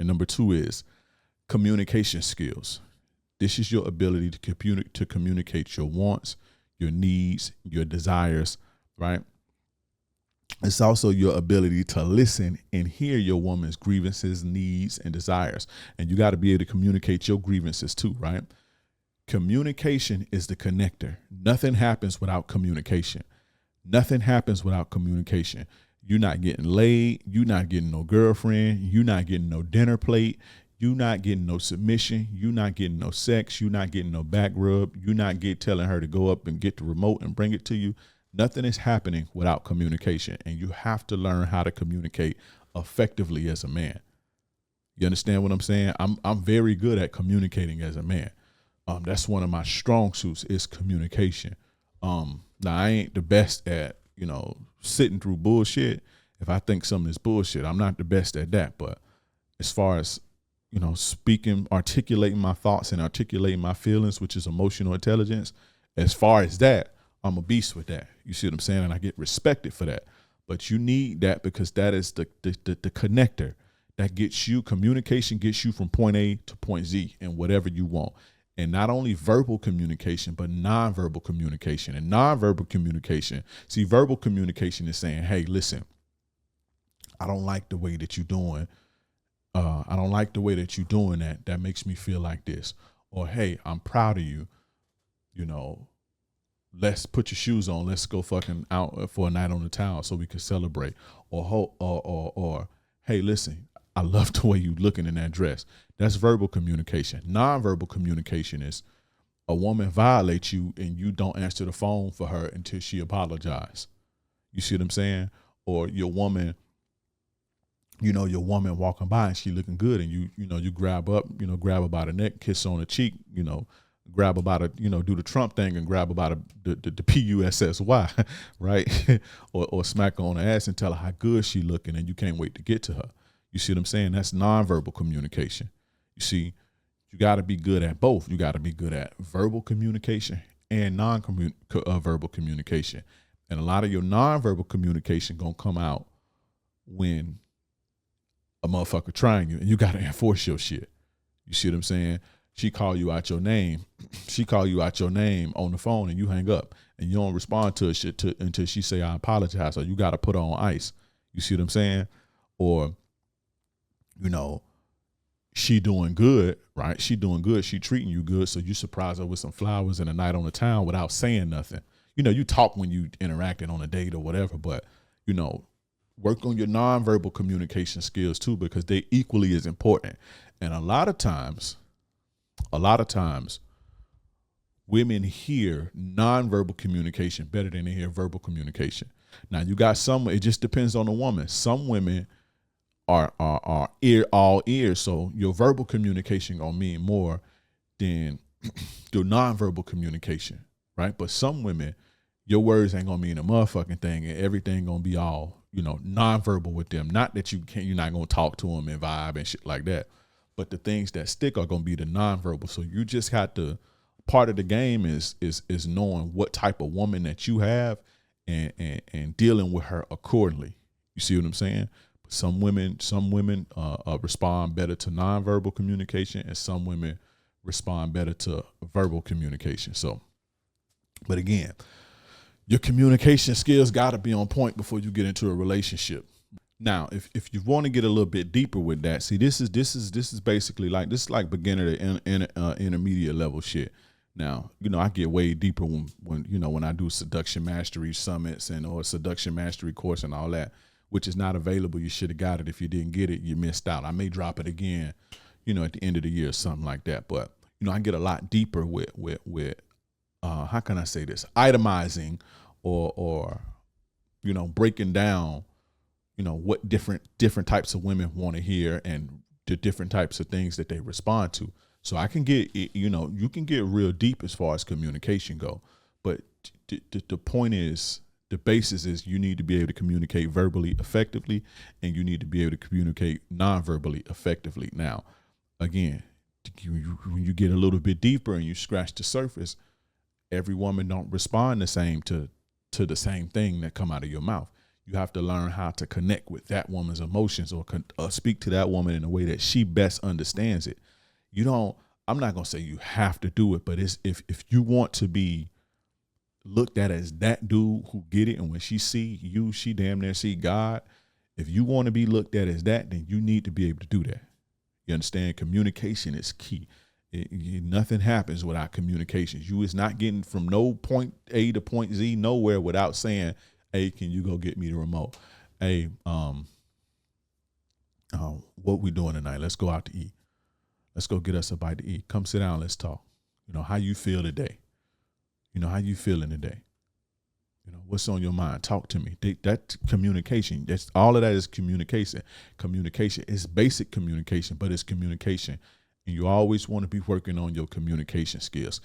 And number 2 is communication skills. This is your ability to communicate your wants, your needs, your desires, right? It's also your ability to listen and hear your woman's grievances, needs, and desires. And you got to be able to communicate your grievances too, right? Communication is the connector. Nothing happens without communication. Nothing happens without communication. You're not getting laid. You're not getting no girlfriend. You're not getting no dinner plate. You're not getting no submission. You're not getting no sex. You're not getting no back rub. You're not telling her to go up and get the remote and bring it to you. Nothing is happening without communication. And you have to learn how to communicate effectively as a man. You understand what I'm saying? I'm very good at communicating as a man. That's one of my strong suits is communication. Now I ain't the best at, sitting through bullshit. If I think something is bullshit, I'm not the best at that. But as far as, speaking, articulating my thoughts and articulating my feelings, which is emotional intelligence, as far as that, I'm a beast with that. You see what I'm saying? And I get respected for that. But you need that because that is the connector that gets you, communication gets you from point A to point Z and whatever you want. And not only verbal communication, but nonverbal communication. And nonverbal communication, see, verbal communication is saying, hey, listen, I don't like the way that you're doing. I don't like the way that you're doing that. That makes me feel like this. Or, hey, I'm proud of you. Let's put your shoes on. Let's go fucking out for a night on the town so we can celebrate. Or hey, listen, I love the way you looking in that dress. That's verbal communication. Nonverbal communication is a woman violates you and you don't answer the phone for her until she apologizes. You see what I'm saying? Or your woman walking by and she looking good and you grab up, grab her by the neck, kiss her on the cheek, grab her by the, do the Trump thing and grab her by the PUSSY, right? or smack her on the ass and tell her how good she looking and you can't wait to get to her. You see what I'm saying? That's nonverbal communication. You see, you got to be good at both. You got to be good at verbal communication and non-verbal communication. And a lot of your nonverbal communication going to come out when a motherfucker trying you and you got to enforce your shit. You see what I'm saying? She call you out your name. She call you out your name on the phone and you hang up and you don't respond to her shit until she say, I apologize. Or you got to put her on ice. You see what I'm saying? Or, she doing good, right? She doing good. She treating you good. So you surprise her with some flowers and a night on the town without saying nothing. You talk when you interacting on a date or whatever, but, work on your nonverbal communication skills too, because they equally as important. And a lot of times, women hear nonverbal communication better than they hear verbal communication. Now you got it just depends on the woman. Some women are all ears. So your verbal communication gonna mean more than your nonverbal communication, right? But some women, your words ain't gonna mean a motherfucking thing and everything gonna be all, nonverbal with them. Not that you're not gonna talk to them and vibe and shit like that. But the things that stick are going to be the nonverbal. So you just have to, part of the game is knowing what type of woman that you have and dealing with her accordingly. You see what I'm saying? Some women respond better to nonverbal communication and some women respond better to verbal communication. So, but again, your communication skills got to be on point before you get into a relationship. Now, if you want to get a little bit deeper with that, see, this is basically like beginner to intermediate level shit. Now, I get way deeper when I do seduction mastery summits or seduction mastery course and all that, which is not available. You should have got it. If you didn't get it, you missed out. I may drop it again, at the end of the year or something like that. But I get a lot deeper with how can I say this? Itemizing or breaking down. What different types of women want to hear and the different types of things that they respond to. So I can get, you can get real deep as far as communication go. But the point is, the basis is you need to be able to communicate verbally effectively and you need to be able to communicate non-verbally effectively. Now, again, when you get a little bit deeper and you scratch the surface, every woman don't respond the same to the same thing that come out of your mouth. You have to learn how to connect with that woman's emotions, or speak to that woman in a way that she best understands it. You don't, I'm not going to say you have to do it, but it's, if you want to be looked at as that dude who get it, and when she see you, she damn near see God. If you want to be looked at as that, then you need to be able to do that. You understand? Communication is key. Nothing happens without communication. You is not getting from no point A to point Z nowhere without saying, hey, can you go get me the remote? Hey, what we doing tonight? Let's go out to eat. Let's go get us a bite to eat. Come sit down. Let's talk. You know, how you feel today? You know, how you feeling today? You know, what's on your mind? Talk to me. That communication. That's all of that is communication. Communication is basic communication, but it's communication. And you always want to be working on your communication skills.